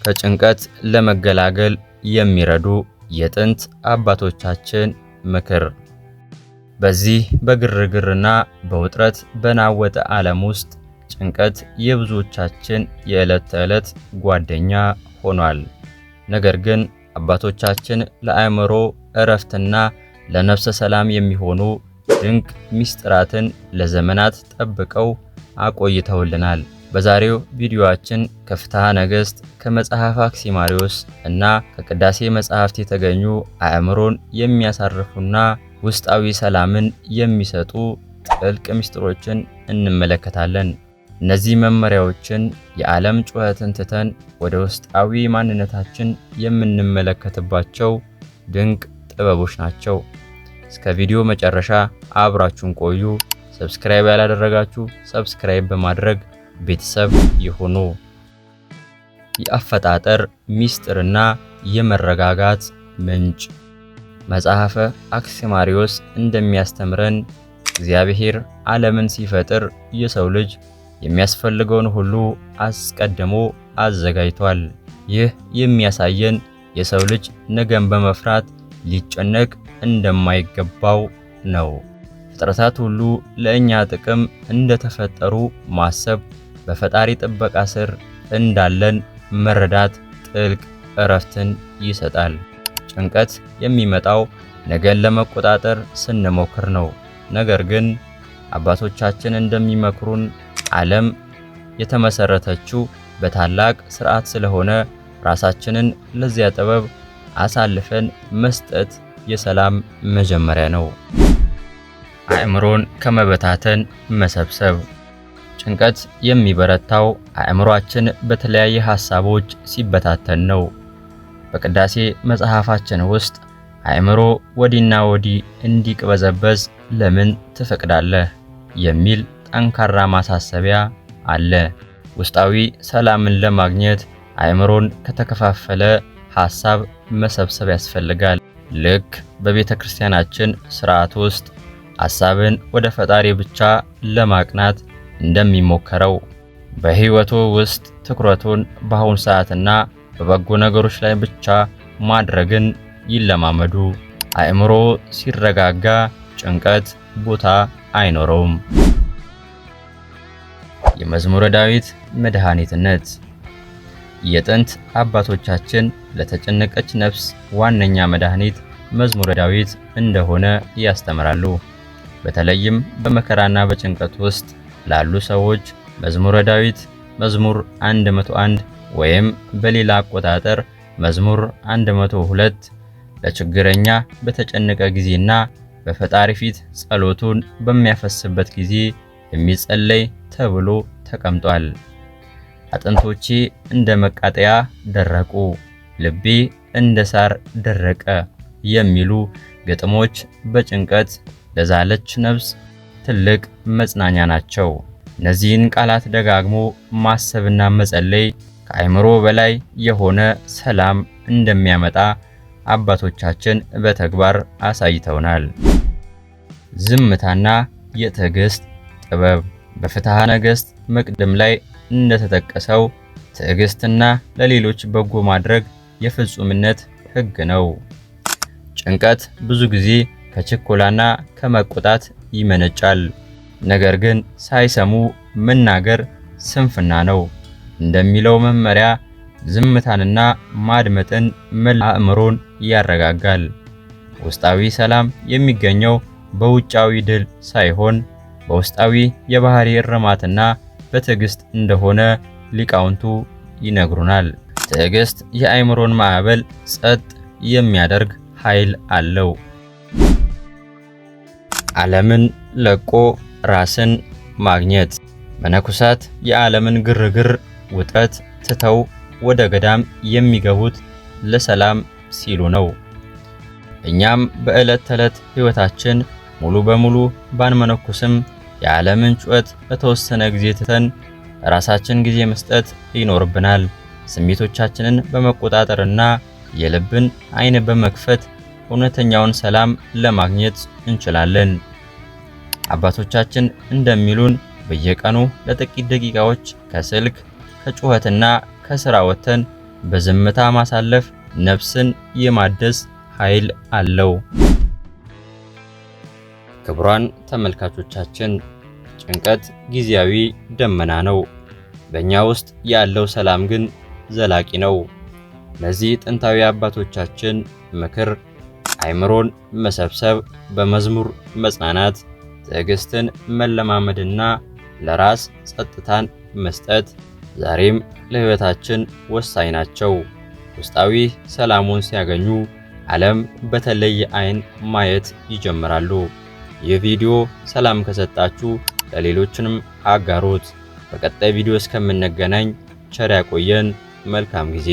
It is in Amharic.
ከጭንቀት ለመገላገል የሚረዱ የጥንት አባቶቻችን ምክር። በዚህ በግርግርና በውጥረት በናወጠ ዓለም ውስጥ ጭንቀት የብዙዎቻችን የዕለት ተዕለት ጓደኛ ሆኗል። ነገር ግን አባቶቻችን ለአእምሮ እረፍትና ለነፍስ ሰላም የሚሆኑ ድንቅ ሚስጥራትን ለዘመናት ጠብቀው አቆይተውልናል። በዛሬው ቪዲዮአችን ከፍትሐ ነገሥት፣ ከመጽሐፈ አክሲማሪዮስ እና ከቅዳሴ መጽሐፍት የተገኙ አእምሮን የሚያሳርፉና ውስጣዊ ሰላምን የሚሰጡ ጥልቅ ሚስጥሮችን እንመለከታለን። እነዚህ መመሪያዎችን የዓለም ጩኸትን ትተን ወደ ውስጣዊ ማንነታችን የምንመለከትባቸው ድንቅ ጥበቦች ናቸው። እስከ ቪዲዮ መጨረሻ አብራችሁን ቆዩ። ሰብስክራይብ ያላደረጋችሁ ሰብስክራይብ በማድረግ ቤተሰብ ይሁኑ። የአፈጣጠር ሚስጥርና የመረጋጋት ምንጭ። መጽሐፈ አክሲማሪዮስ እንደሚያስተምረን እግዚአብሔር ዓለምን ሲፈጥር የሰው ልጅ የሚያስፈልገውን ሁሉ አስቀድሞ አዘጋጅቷል። ይህ የሚያሳየን የሰው ልጅ ነገን በመፍራት ሊጨነቅ እንደማይገባው ነው። ፍጥረታት ሁሉ ለእኛ ጥቅም እንደተፈጠሩ ማሰብ፣ በፈጣሪ ጥበቃ ስር እንዳለን መረዳት ጥልቅ እረፍትን ይሰጣል። ጭንቀት የሚመጣው ነገን ለመቆጣጠር ስንሞክር ነው። ነገር ግን አባቶቻችን እንደሚመክሩን ዓለም የተመሰረተችው በታላቅ ሥርዓት ስለሆነ ራሳችንን ለዚያ ጥበብ አሳልፈን መስጠት የሰላም መጀመሪያ ነው። አእምሮን ከመበታተን መሰብሰብ። ጭንቀት የሚበረታው አእምሮአችን በተለያየ ሐሳቦች ሲበታተን ነው። በቅዳሴ መጽሐፋችን ውስጥ አእምሮ ወዲና ወዲህ እንዲቅበዘበዝ ለምን ትፈቅዳለህ የሚል ጠንካራ ማሳሰቢያ አለ። ውስጣዊ ሰላምን ለማግኘት አእምሮን ከተከፋፈለ ሐሳብ መሰብሰብ ያስፈልጋል። ልክ በቤተ ክርስቲያናችን ሥርዓት ውስጥ ሐሳብን ወደ ፈጣሪ ብቻ ለማቅናት እንደሚሞከረው በሕይወቱ ውስጥ ትኩረቱን በአሁን ሰዓትና በበጎ ነገሮች ላይ ብቻ ማድረግን ይለማመዱ። አእምሮ ሲረጋጋ ጭንቀት ቦታ አይኖረውም። የመዝሙረ ዳዊት መድኃኒትነት። የጥንት አባቶቻችን ለተጨነቀች ነፍስ ዋነኛ መድኃኒት መዝሙረ ዳዊት እንደሆነ ያስተምራሉ። በተለይም በመከራና በጭንቀት ውስጥ ላሉ ሰዎች መዝሙረ ዳዊት መዝሙር 101 ወይም በሌላ አቆጣጠር መዝሙር 102 ለችግረኛ በተጨነቀ ጊዜና በፈጣሪ ፊት ጸሎቱን በሚያፈስበት ጊዜ የሚጸለይ ተብሎ ተቀምጧል። አጥንቶቼ እንደ መቃጠያ ደረቁ፣ ልቤ እንደ ሳር ደረቀ የሚሉ ግጥሞች በጭንቀት ለዛለች ነፍስ ትልቅ መጽናኛ ናቸው። እነዚህን ቃላት ደጋግሞ ማሰብና መጸለይ ከአእምሮ በላይ የሆነ ሰላም እንደሚያመጣ አባቶቻችን በተግባር አሳይተውናል። ዝምታና የትዕግስት ጥበብ። በፍትሐ ነገሥት መቅድም ላይ እንደተጠቀሰው ትዕግስትና ለሌሎች በጎ ማድረግ የፍጹምነት ሕግ ነው። ጭንቀት ብዙ ጊዜ ከችኮላና ከመቆጣት ይመነጫል። ነገር ግን ሳይሰሙ መናገር ስንፍና ነው እንደሚለው መመሪያ ዝምታንና ማድመጥን መላ አእምሮን ያረጋጋል። ውስጣዊ ሰላም የሚገኘው በውጫዊ ድል ሳይሆን በውስጣዊ የባህሪ እርማትና በትዕግስት እንደሆነ ሊቃውንቱ ይነግሩናል። ትዕግስት የአእምሮን ማዕበል ጸጥ የሚያደርግ ኃይል አለው። ዓለምን ለቆ ራስን ማግኘት። መነኮሳት የዓለምን ግርግር ውጥረት ትተው ወደ ገዳም የሚገቡት ለሰላም ሲሉ ነው። እኛም በዕለት ተዕለት ሕይወታችን ሙሉ በሙሉ ባንመነኩስም የዓለምን ጩኸት ለተወሰነ ጊዜ ትተን ራሳችን ጊዜ መስጠት ይኖርብናል። ስሜቶቻችንን በመቆጣጠርና የልብን ዓይን በመክፈት እውነተኛውን ሰላም ለማግኘት እንችላለን። አባቶቻችን እንደሚሉን በየቀኑ ለጥቂት ደቂቃዎች ከስልክ ከጩኸትና ከሥራ ወጥተን በዝምታ ማሳለፍ ነፍስን የማደስ ኃይል አለው። ክቡራን ተመልካቾቻችን፣ ጭንቀት ጊዜያዊ ደመና ነው፣ በእኛ ውስጥ ያለው ሰላም ግን ዘላቂ ነው። ለዚህ ጥንታዊ አባቶቻችን ምክር አይምሮን መሰብሰብ፣ በመዝሙር መጽናናት፣ ትዕግስትን መለማመድና ለራስ ጸጥታን መስጠት ዛሬም ለሕይወታችን ወሳኝ ናቸው። ውስጣዊ ሰላሙን ሲያገኙ ዓለም በተለየ ዓይን ማየት ይጀምራሉ። ይህ ቪዲዮ ሰላም ከሰጣችሁ ለሌሎችንም አጋሩት። በቀጣይ ቪዲዮ እስከምንገናኝ ቸር ያቆየን። መልካም ጊዜ